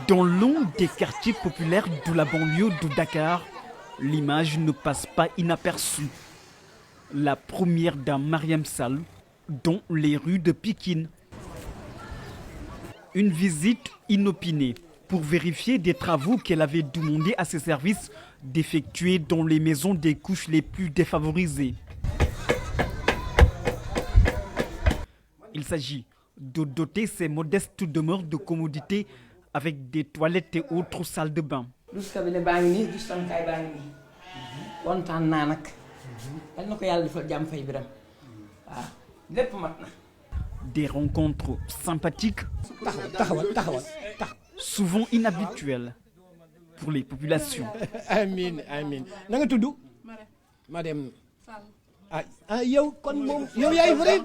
Dans l'un des quartiers populaires de la banlieue de Dakar, l'image ne passe pas inaperçue. La première dame Mariam Sall dans les rues de Pikine. Une visite inopinée pour vérifier des travaux qu'elle avait demandé à ses services d'effectuer dans les maisons des couches les plus défavorisées. Il s'agit de doter ces modestes demeures de commodité avec des toilettes et autres salles de bain. Des rencontres sympathiques, souvent inhabituelles pour les populations. Amin, amin. Nanga tuddu? Madame. Ah yow kon mom yow yaay vrai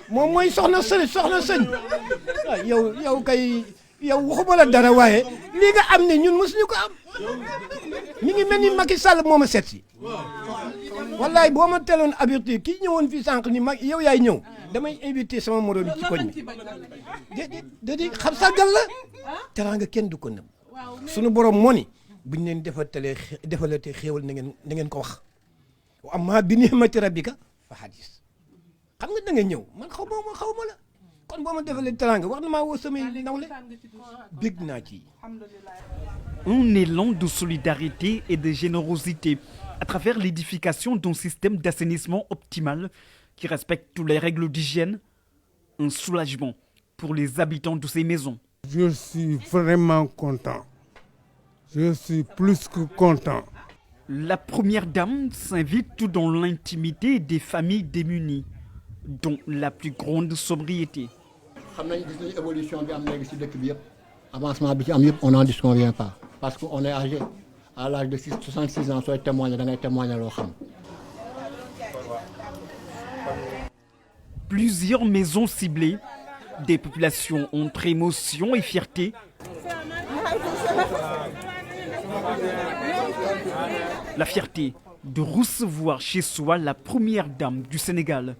mom moy soxna señ. Yow kay yow waxuma la dara waye li nga am ni ñun mësuñu ko am. Mi ngi melni Macky Sall moma setsi. Wallahi bo ma telone avertir ki ñewon fi sank ni yow yaay ñew. Damay inviter sama morom ci koñ mi. Xam sagal la. Teranga kenn du ko neub. Sunu borom moo ni buñ leen defalatee xéewal na ngeen ko wax amma bi ni'mati rabbika fa hadis xam nga da nga ñëw man xaw ma la kon boo ma defalee teranga wax na maa woo samay nawle bég naa ci. Un élan de solidarité et de générosité à travers l'édification d'un système d'assainissement optimal qui respecte toutes les règles d'hygiène, un soulagement pour les habitants de ces maisons. Je suis vraiment content. Je suis plus que content. La première dame s'invite dans l'intimité des familles démunies, dont la plus grande sobriété. Avancement bi ci am yëpp on n'en disconvient pas parce qu'on est âgé à l'âge de 66 ans sooy témoigner da ngay témoigner loo xam. Plusieurs maisons ciblées, des populations entre émotion et fierté. La fierté de recevoir chez soi la première dame du Sénégal.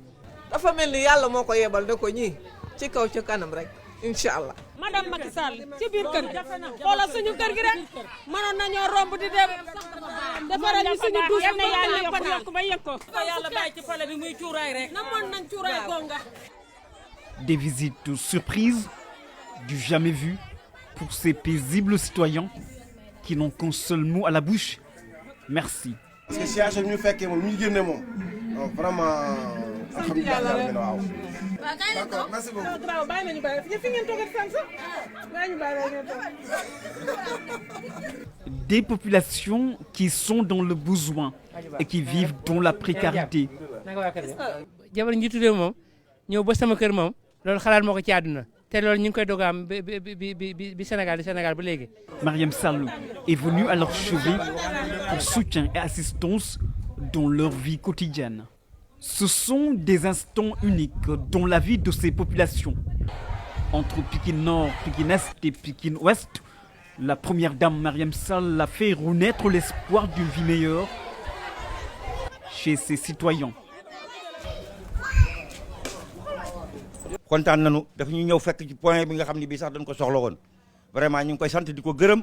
dafa mel ni yàlla moo ko yebal da ko ñii ci kaw ci kanam rek incha allah. madame Macky Sall ci biir kër gi xoolal suñu kër gi rek mënoon nañoo romb di dem defaral ñu suñu douche bi ba yëg ko yàlla bàyyi ci pale bi muy cuuraay rek namoon nañ cuuraay gonga. Des visites surprises du jamais vu pour ces paisibles citoyens qui n'ont qu'un seul mot à la bouche. Merci. Parce que situation bi ñu fekkee moom ñu génne moom vraiment alhamdulilah waaw. D'accord, merci beaucoup. bàyyi nañu bàyyi fi ngeen toog ak fan sax bàyyi ñu bàyyi Des populations qui sont dans le besoin et qui vivent dans la précarité. jabar njiitu réew moom ñëw ba sama kër moom loolu xalaat moo ko ci àdduna te loolu ñu ngi koy doog a am bi Sénégal ba léegi. Mariam Sall est venue à leur chevet pour soutien et assistance dans leur vie quotidienne. Ce sont des instants uniques dans la vie de ces populations. Entre Pikine Nord, Pikine Est et Pikine Ouest, la première dame Mariam Sall a fait renaître l'espoir d'une vie meilleure chez ses citoyens. kontaan nañu daf ñu ñëw fekk ci point bi nga xam ne bii sax dañ ko soxla woon vraiment ñu ngi koy sant di ko gërëm.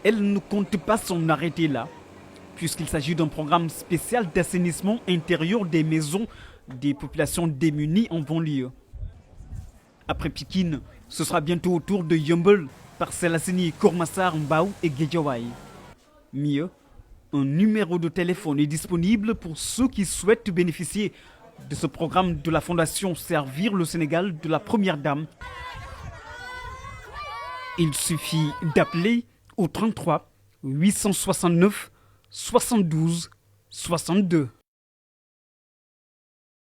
Elle ne compte pas s'en arrêter là, puisqu'il s'agit d'un programme spécial d'assainissement intérieur des maisons des populations démunies en banlieue. Après Pikine, ce sera bientôt au tour de Yeumbeul, Parcelles Assainies, Keur Massar, Mbao et Guédiawaye. Mieux, un numéro de téléphone est disponible pour ceux qui souhaitent bénéficier de ce programme de la Fondation Servir le Sénégal de la Première Dame. Il suffit d'appeler au 33 869 72 62.